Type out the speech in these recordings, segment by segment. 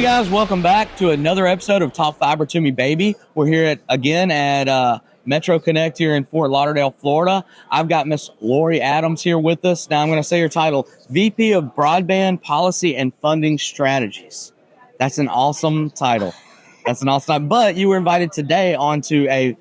Hey guys, welcome back to another episode of Talk Fiber to Me Baby. We're here at Metro Connect here in Fort Lauderdale, Florida. I've got Miss Lori Adams here with us. Now I'm going to say your title, VP of Broadband Policy and Funding Strategies. That's an awesome title. But you were invited today onto a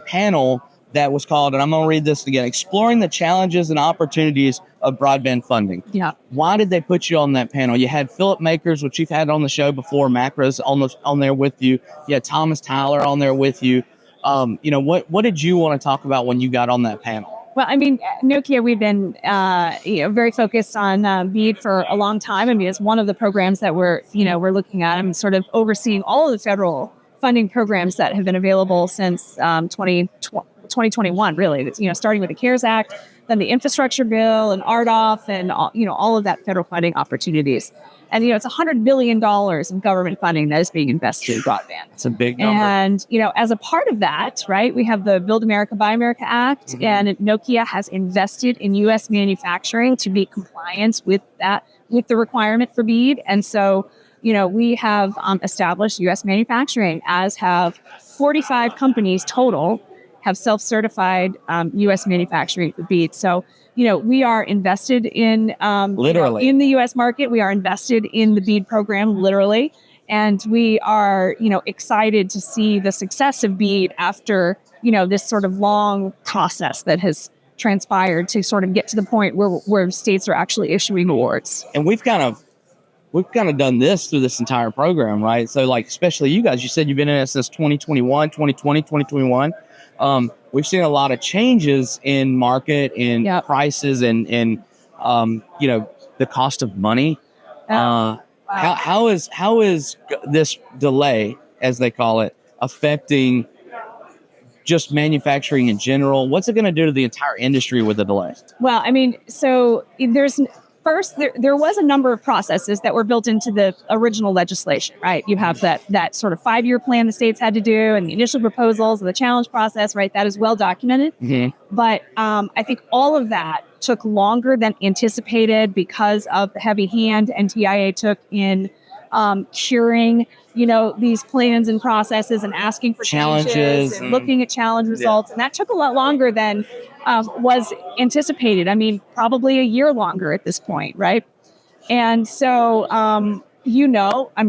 panel that was called, and I'm going to read this again, Exploring the Challenges and Opportunities of Broadband Funding. Yeah. Why did they put you on that panel? You had Philip Makers, which you've had on the show before, Macros on there with you. You had Thomas Tyler on there with you. What did you want to talk about when you got on that panel? Well, I mean, Nokia, we've been very focused on BEAD for a long time. I mean, it's one of the programs that we're looking at. I'm sort of overseeing all of the federal funding programs that have been available since 2021, really. Starting with the CARES Act, then the Infrastructure Bill and RDOF, and all of that federal funding opportunities. And it's $100 billion in government funding that is being invested in broadband. It's a big number. And as a part of that, right, we have the Build America, Buy America Act, and Nokia has invested in U.S. manufacturing to be compliant with that, with the requirement for BEAD. And so, we have established U.S. manufacturing, as have 45 companies total have self-certified U.S. manufacturing for BEAD. So, we are invested in literally in the U.S. market. We are invested in the BEAD program, literally, and we are excited to see the success of BEAD after this sort of long process that has transpired to sort of get to the point where states are actually issuing awards. And we've kind of done this through this entire program, right? So, like, especially you guys, you said you've been in it since 2021. We've seen a lot of changes in market, in prices, and the cost of money. Wow. How is this delay, as they call it, affecting just manufacturing in general? What's it going to do to the entire industry with the delay? Well, I mean, so there was a number of processes that were built into the original legislation, right? You have that sort of 5-year plan the states had to do, and the initial proposals and the challenge process, right? That is well documented. Mm-hmm. But I think all of that took longer than anticipated because of the heavy hand NTIA took in curing, these plans and processes and asking for changes and looking at challenge results. And that took a lot longer than was anticipated. I mean, probably a year longer at this point, right? And so, I'm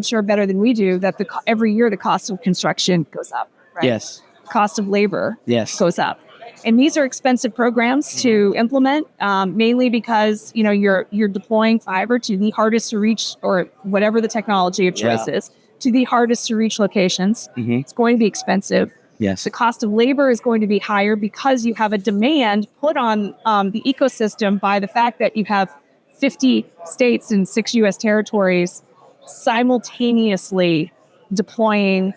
sure better than we do that every year the cost of construction goes up, right? Yes. Cost of labor goes up. And these are expensive programs to implement, mainly because, you're deploying fiber to the hardest to reach, or whatever the technology of choice is, to the hardest to reach locations. Mm-hmm. It's going to be expensive. Yes. The cost of labor is going to be higher because you have a demand put on the ecosystem by the fact that you have 50 states and 6 U.S. territories simultaneously deploying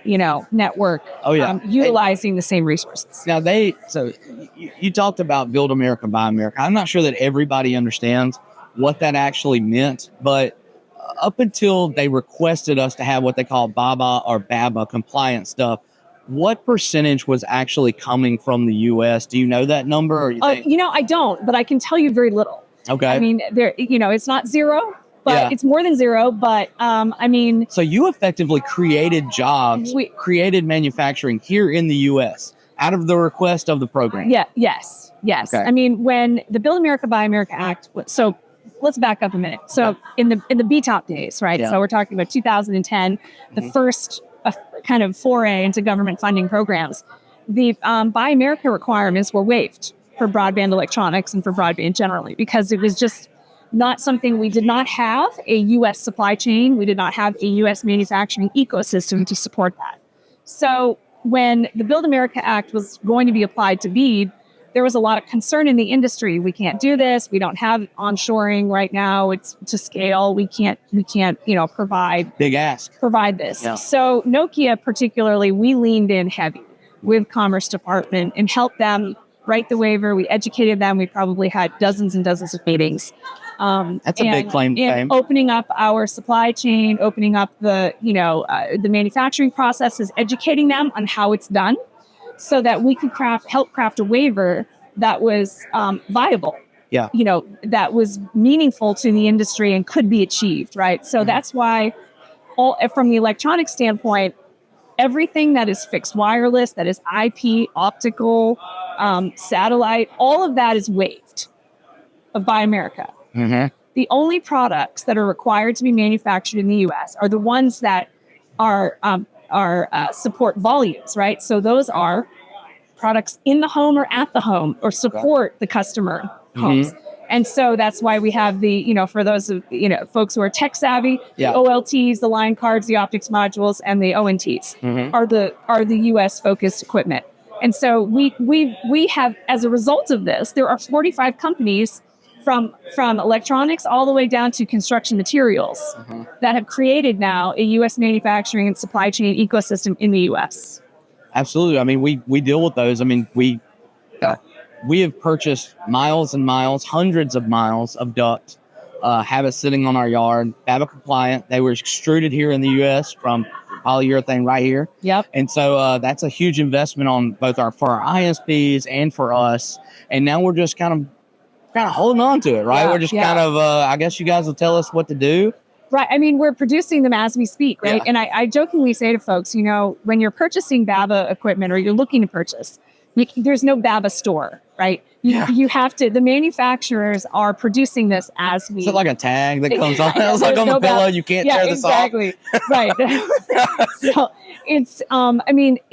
network, utilizing the same resources. Now you talked about Build America, Buy America. I'm not sure that everybody understands what that actually meant, but up until they requested us to have what they call BABA or BABA compliant stuff, what percentage was actually coming from the U.S.? Do you know that number? Or I don't, but I can tell you very little. Okay. I mean, it's not zero. But it's more than zero. But so you effectively created jobs, created manufacturing here in the U.S. out of the request of the program. Yeah. Yes. Okay. I mean, when the Build America, Buy America Act. So let's back up a minute. So in the BTOP days, right? Yeah. So we're talking about 2010, the first kind of foray into government funding programs. The Buy America requirements were waived for broadband electronics and for broadband generally because it was just not something. We did not have a U.S. supply chain. We did not have a U.S. manufacturing ecosystem to support that. So when the Build America Act was going to be applied to BEAD, there was a lot of concern in the industry. We can't do this. We don't have onshoring right now. It's to scale. We can't, provide. Big ask. Provide this. Yeah. So Nokia particularly, we leaned in heavy with Commerce Department and helped them write the waiver. We educated them. We probably had dozens and dozens of meetings. That's a big claim to fame. Opening up our supply chain, opening up the manufacturing processes, educating them on how it's done, so that we could help craft a waiver that was viable. Yeah. That was meaningful to the industry and could be achieved, right? So that's why all from the electronic standpoint, everything that is fixed wireless, that is IP, optical, satellite, all of that is waived of Buy America. Mm-hmm. The only products that are required to be manufactured in the U.S. are the ones that are support volumes, right? So those are products in the home or at the home or support the customer homes. And so that's why we have the, for those of, folks who are tech savvy, the OLTs, the line cards, the optics modules, and the ONTs are the US focused equipment. And so we have, as a result of this, there are 45 companies from electronics all the way down to construction materials that have created now a US manufacturing and supply chain ecosystem in the US. Absolutely. I mean, we deal with those. I mean, we have purchased miles and miles, hundreds of miles of duct, have it sitting on our yard, BABA compliant. They were extruded here in the U.S. from polyurethane right here. Yep. And so that's a huge investment on both for our ISPs and for us. And now we're just kind of holding on to it, right? We're just kind of, I guess you guys will tell us what to do. Right. I mean, we're producing them as we speak, right? Yeah. And I jokingly say to folks, when you're purchasing BABA equipment or you're looking to purchase, there's no BABA store, right? You have to, the manufacturers are producing this as we... Is it like a tag that comes on? It's like on the pillow, you can't tear this off? Exactly. Right. So it's,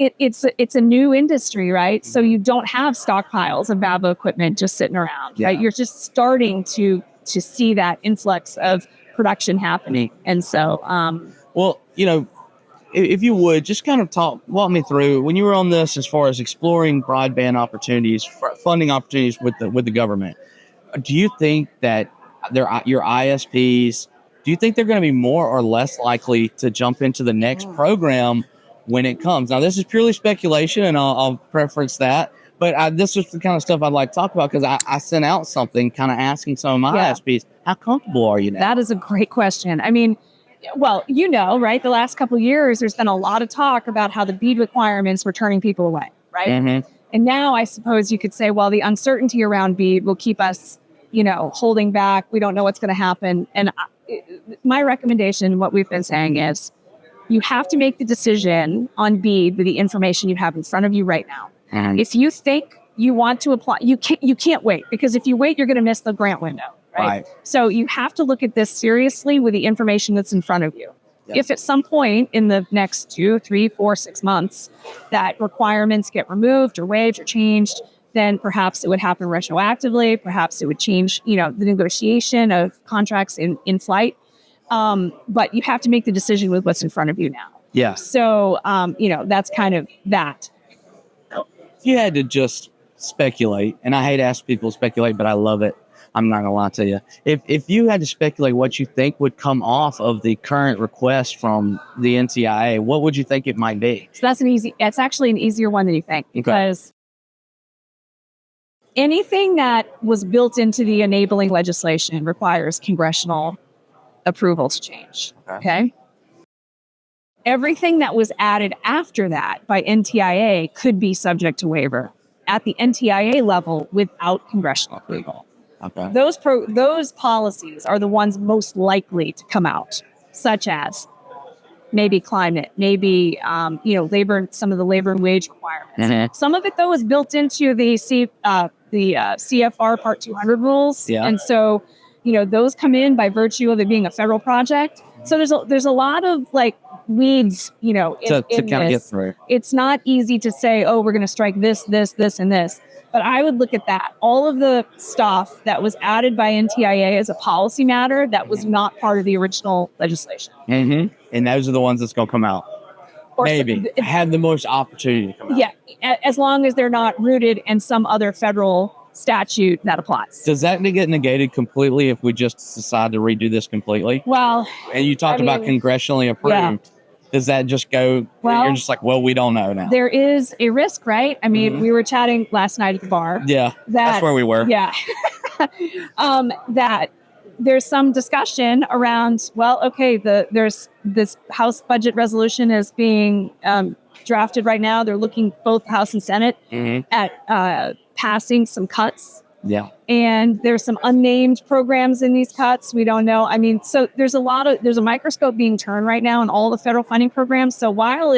it's a new industry, right? So you don't have stockpiles of BABA equipment just sitting around, right? You're just starting to see that influx of production happening. And so... well, if you would just kind of walk me through when you were on this as far as exploring broadband opportunities, funding opportunities with the government. Do you think that your ISPs, do you think they're going to be more or less likely to jump into the next program when it comes? Now, this is purely speculation, and I'll preference that. But this is the kind of stuff I'd like to talk about because I sent out something kind of asking some of my ISPs, how comfortable are you now? That is a great question. I mean, well, right? The last couple of years, there's been a lot of talk about how the BEAD requirements were turning people away, right? Mm-hmm. And now I suppose you could say, well, the uncertainty around BEAD will keep us, holding back. We don't know what's going to happen. And my recommendation, what we've been saying is you have to make the decision on BEAD with the information you have in front of you right now. Mm-hmm. If you think you want to apply, you can't wait, because if you wait, you're going to miss the grant window. Right. So you have to look at this seriously with the information that's in front of you. Yep. If at some point in the next 2, 3, 4, 6 months that requirements get removed or waived or changed, then perhaps it would happen retroactively. Perhaps it would change, the negotiation of contracts in flight. But you have to make the decision with what's in front of you now. Yeah. So, that's kind of that. If you had to just speculate, and I hate asking people to speculate, but I love it. I'm not gonna lie to you. If you had to speculate what you think would come off of the current request from the NTIA, what would you think it might be? So it's actually an easier one than you think, because anything that was built into the enabling legislation requires congressional approval to change. Okay. Everything that was added after that by NTIA could be subject to waiver at the NTIA level without congressional approval. Okay. Those policies are the ones most likely to come out, such as maybe climate, maybe labor, some of the labor and wage requirements. Mm-hmm. Some of it though is built into the CFR Part 200 rules, and so those come in by virtue of it being a federal project. So there's a lot of weeds, in to kind of get through. It's not easy to say, oh, we're going to strike this, and this. But I would look at that. All of the stuff that was added by NTIA as a policy matter that was not part of the original legislation. Mm-hmm. And those are the ones that's going to come out. Maybe have the most opportunity to come out. Yeah, as long as they're not rooted in some other federal statute that applies. Does that get negated completely if we just decide to redo this completely? Well, and you talked about congressionally approved. Yeah. Does that just go, you're just like, well, we don't know now? There is a risk, right? I mean, we were chatting last night at the bar. Yeah, that's where we were. Yeah. That there's some discussion around, there's this House budget resolution is being drafted right now. They're looking, both House and Senate, at passing some cuts. Yeah. And there's some unnamed programs in these cuts. We don't know. I mean, so there's a microscope being turned right now in all the federal funding programs. So while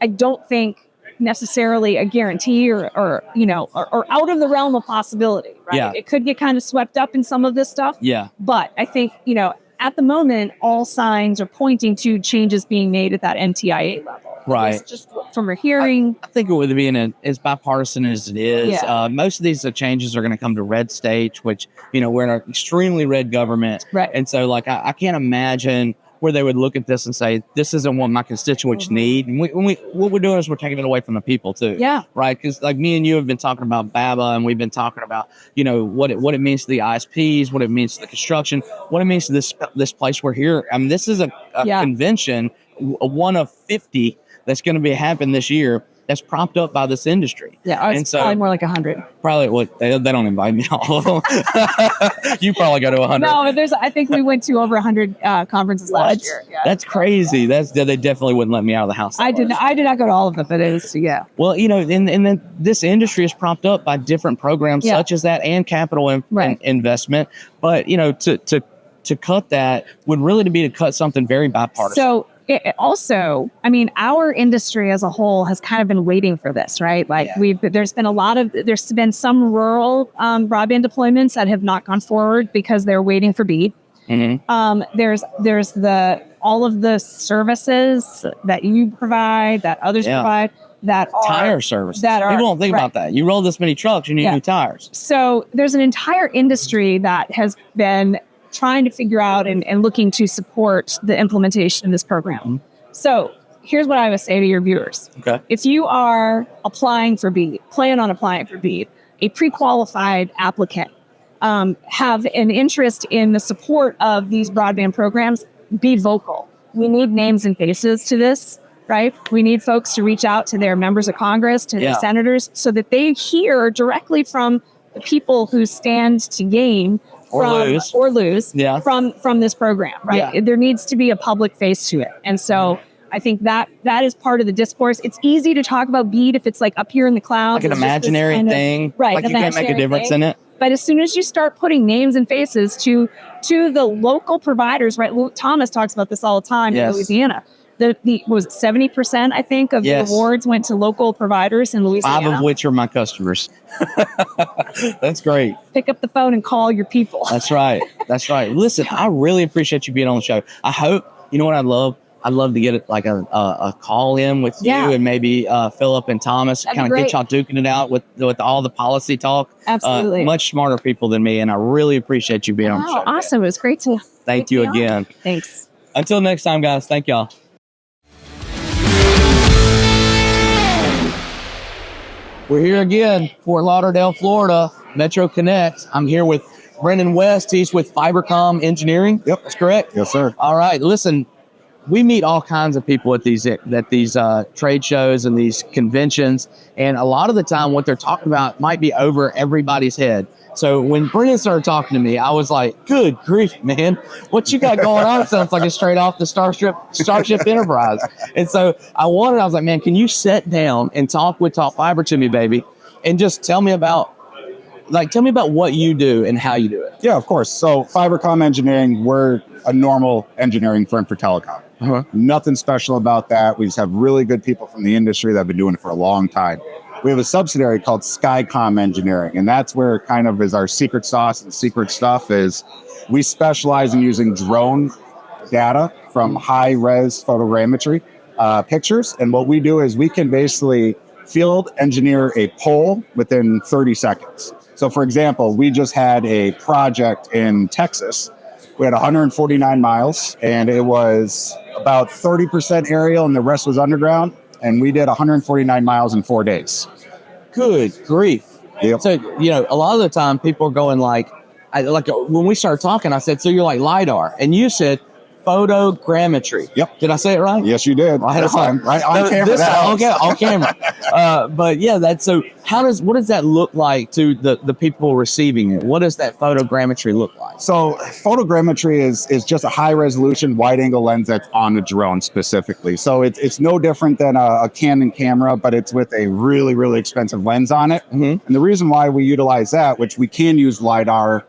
I don't think necessarily a guarantee or out of the realm of possibility, right? Yeah. It could get kind of swept up in some of this stuff. Yeah. But I think, at the moment, all signs are pointing to changes being made at that NTIA level. Right. It's just from our hearing. I think it would be as bipartisan as it is. Yeah. Most of these changes are going to come to red states, which, we're in an extremely red government. Right. And so, I can't imagine where they would look at this and say, this isn't what my constituents need. And what we're doing is we're taking it away from the people too. Yeah. Right. Because me and you have been talking about BABA, and we've been talking about, what it means to the ISPs, what it means to the construction, what it means to this place we're here. I mean, this is a convention, one of 50 that's going to be happening this year, that's propped up by this industry. Yeah, it's probably more like 100. Probably, they don't invite me to all of them. You probably go to 100. No, but I think we went to over 100 conferences last year. Yeah. That's crazy. They definitely wouldn't let me out of the house. I did not go to all of them, but it was, yeah. Well, and then this industry is propped up by different programs such as that, and capital investment. But, to cut that would really be to cut something very bipartisan. So, our industry as a whole has kind of been waiting for this, right? There's been some rural broadband deployments that have not gone forward because they're waiting for BEAD. Mm-hmm. There's all of the services that you provide, that others provide, that are tire services. People don't think about that. You roll this many trucks, you need new tires. So there's an entire industry that has been trying to figure out and looking to support the implementation of this program. Mm-hmm. So here's what I would say to your viewers. Okay. If you are applying for BEAD, plan on applying for BEAD, a pre-qualified applicant, have an interest in the support of these broadband programs, be vocal. We need names and faces to this, right? We need folks to reach out to their members of Congress, to their senators, so that they hear directly from the people who stand to gain or lose from this program, right? Yeah. There needs to be a public face to it. And so I think that is part of the discourse. It's easy to talk about BEAD if it's up here in the clouds. Like an imaginary thing. Right. Like you can't make a difference in it. But as soon as you start putting names and faces to the local providers, right? Thomas talks about this all the time in Louisiana. The was 70%, I think, of the awards went to local providers in Louisiana. 5 of which are my customers. That's great. Pick up the phone and call your people. That's right. Listen, I really appreciate you being on the show. I hope, you know what I'd love? I'd love to get a call in with you and maybe Philip and Thomas, kind of get y'all duking it out with all the policy talk. Absolutely. Much smarter people than me, and I really appreciate you being on the show. Awesome. It was great to Thank you again. Thanks. Until next time, guys. Thank y'all. We're here again, Fort Lauderdale, Florida, Metro Connect. I'm here with Brendan West. He's with Fibercom Engineering. Yep. That's correct? Yes, sir. All right. Listen, we meet all kinds of people at these trade shows and these conventions, and a lot of the time what they're talking about might be over everybody's head. So when Brendan started talking to me, I was like, good grief, man, what you got going on sounds like it's straight off the Starship Enterprise. And so I was like, man, can you sit down and talk fiber to me, baby, and just tell me about what you do and how you do it. Yeah, of course. So Fibercom Engineering, we're a normal engineering firm for telecom. Uh-huh. Nothing special about that. We just have really good people from the industry that have been doing it for a long time. We have a subsidiary called Skycom Engineering, and that's where kind of is our secret sauce and secret stuff is we specialize in using drone data from high-res photogrammetry pictures. And what we do is we can basically field engineer a pole within 30 seconds. So for example, we just had a project in Texas. We had 149 miles, and it was about 30% aerial and the rest was underground. And we did 149 miles in 4 days. Good grief. Yep. So, a lot of the time people are going like when we started talking, I said, so you're like LiDAR. And you said photogrammetry. Yep. Did I say it right? Yes, you did. Right This on. time, right on No, camera. this that time, helps. okay, on camera. But yeah, that's so. What does that look like to the people receiving it? What does that photogrammetry look like? So photogrammetry is just a high resolution wide angle lens that's on a drone specifically. So it's no different than a Canon camera, but it's with a really, really expensive lens on it. Mm-hmm. And the reason why we utilize that, which we can use LiDAR,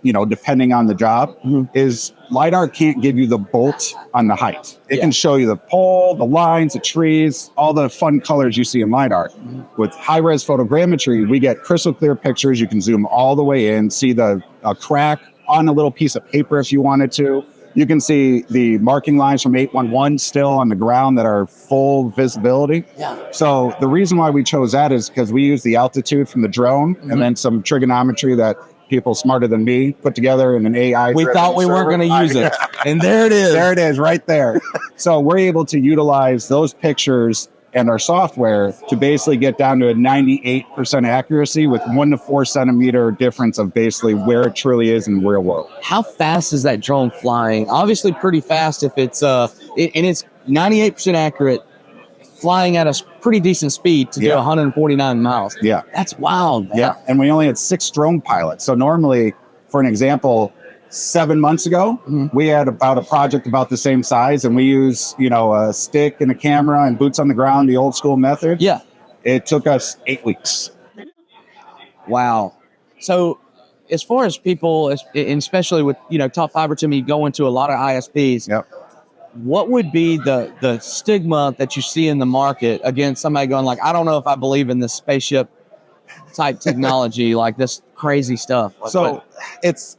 depending on the job, is LiDAR can't give you the bolt on the height. It can show you the pole, the lines, the trees, all the fun colors you see in LiDAR. With high-res photogrammetry, we get crystal clear pictures. You can zoom all the way in, see a crack on a little piece of paper if you wanted to. You can see the marking lines from 811 still on the ground that are full visibility. Yeah. So the reason why we chose that is because we use the altitude from the drone and then some trigonometry that people smarter than me put together in an AI. We thought we weren't going to use it. And there it is. There it is right there. So we're able to utilize those pictures and our software to basically get down to a 98% accuracy with 1 to 4 centimeter difference of basically where it truly is in the real world. How fast is that drone flying? Obviously pretty fast if it's and it's 98% accurate, flying at a pretty decent speed to do 149 miles. Yeah. That's wild, man. Yeah. And we only had 6 drone pilots. So normally, for an example, 7 months ago, we had about a project about the same size, and we use, a stick and a camera and boots on the ground, the old school method. Yeah. It took us 8 weeks. Wow. So as far as people, and especially with, Talk Fiber to Me going to a lot of ISPs, Yep. what would be the stigma that you see in the market against somebody going like, I don't know if I believe in this spaceship type technology, like this crazy stuff? So it's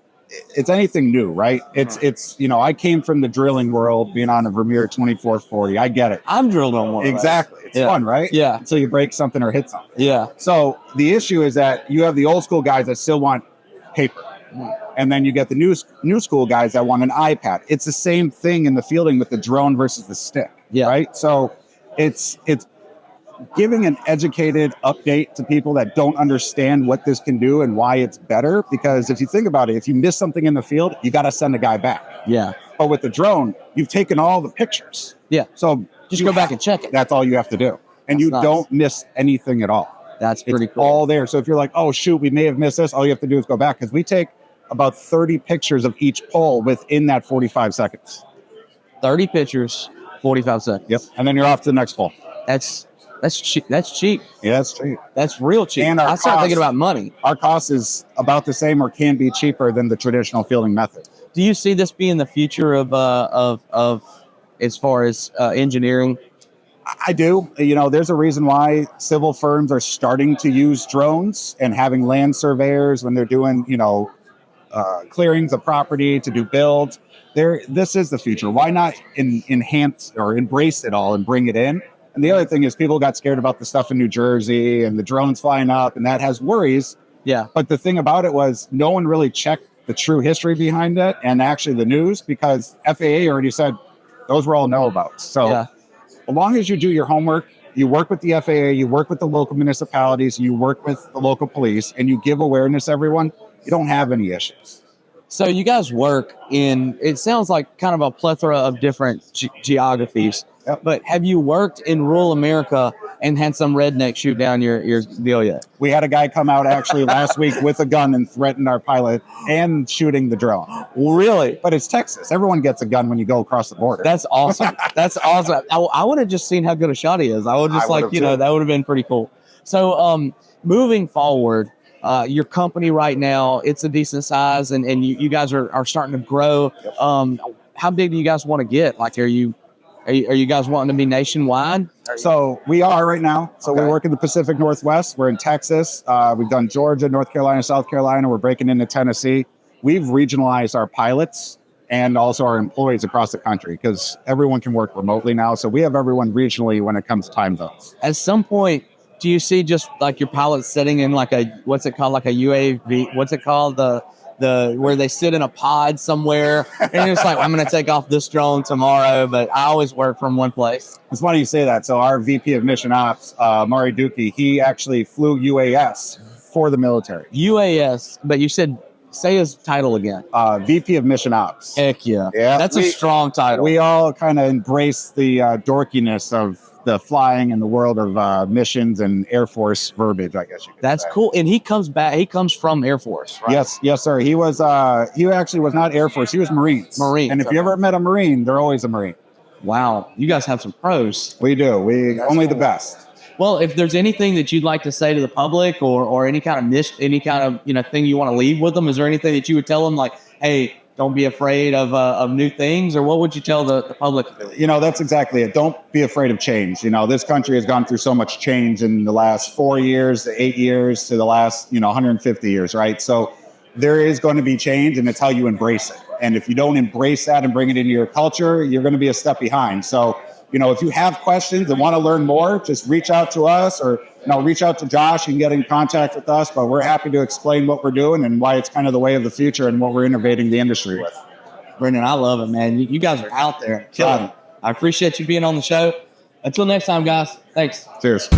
anything new, right? It's I came from the drilling world, being on a Vermeer 2440. I get it. I'm drilled on one. Exactly. It's fun, right? Yeah. Until you break something or hit something. Yeah. So the issue is that you have the old school guys that still want paper. And then you get the new school guys that want an iPad. It's the same thing in the fielding with the drone versus the stick. Yeah. Right. So it's giving an educated update to people that don't understand what this can do and why it's better. Because if you think about it, if you miss something in the field, you got to send a guy back. Yeah. But with the drone, you've taken all the pictures. Yeah. So just go back and check it. That's all you have to do. And you don't miss anything at all. That's pretty cool. All there. So if you're like, oh, shoot, we may have missed this, all you have to do is go back. Because we take about 30 pictures of each pole within that 45 seconds. 30 pictures, 45 seconds. Yep. And then you're off to the next pole. That's cheap. That's cheap. Yeah, that's cheap. That's real cheap. And I start thinking about money. Our cost is about the same or can be cheaper than the traditional fielding method. Do you see this being the future of as far as engineering? I do. There's a reason why civil firms are starting to use drones and having land surveyors when they're doing, clearings of property to do builds. This is the future. Why not enhance or embrace it all and bring it in? And the other thing is people got scared about the stuff in New Jersey and the drones flying up, and that has worries. Yeah. But the thing about it was no one really checked the true history behind it and actually the news, because FAA already said those were all know-abouts. So as long as you do your homework, you work with the FAA, you work with the local municipalities, you work with the local police, and you give awareness to everyone, you don't have any issues. So you guys work in, it sounds like kind of a plethora of different geographies. Yep. But have you worked in rural America and had some redneck shoot down your deal yet? We had a guy come out actually last week with a gun and threatened our pilot and shooting the drone. Really? But it's Texas. Everyone gets a gun when you go across the border. That's awesome. That's awesome. I would have just seen how good a shot he is. I would just that would have been pretty cool. So moving forward, your company right now, it's a decent size and you guys are starting to grow. Yep. How big do you guys want to get? Like, are you guys wanting to be nationwide? So we are right now. So we work in the Pacific Northwest. We're in Texas. We've done Georgia, North Carolina, South Carolina. We're breaking into Tennessee. We've regionalized our pilots and also our employees across the country because everyone can work remotely now. So we have everyone regionally when it comes to time zones. At some point, do you see just like your pilots sitting in like a, what's it called? Like a UAV, what's it called? The where they sit in a pod somewhere and it's like, I'm going to take off this drone tomorrow, but I always work from one place. It's funny you say that. So our VP of Mission Ops, Mari Dookie, he actually flew UAS for the military. UAS, but you said Say his title again. VP of Mission Ops. Heck yeah. Yeah, That's a strong title. We all kind of embrace the dorkiness of the flying and the world of missions and Air Force verbiage, I guess you could That's say. cool. And he comes from Air Force, right? Yes, sir. He actually was not Air Force. He was Marines. Marines, And if you okay. ever met a Marine, they're always a Marine. Wow. You guys have some pros. We do. We only the best. Well, if there's anything that you'd like to say to the public or any kind of thing you want to leave with them, is there anything that you would tell them, like, hey, don't be afraid of new things, or what would you tell the public? That's exactly it. Don't be afraid of change. This country has gone through so much change in the last 4 years, to 8 years, to the last 150 years, right? So there is going to be change, and it's how you embrace it. And if you don't embrace that and bring it into your culture, you're going to be a step behind. So if you have questions and want to learn more, just reach out to us, or reach out to Josh and get in contact with us. But we're happy to explain what we're doing and why it's kind of the way of the future and what we're innovating the industry with. Brendan, I love it, man. You guys are out there killing it. I appreciate you being on the show. Until next time, guys. Thanks. Cheers.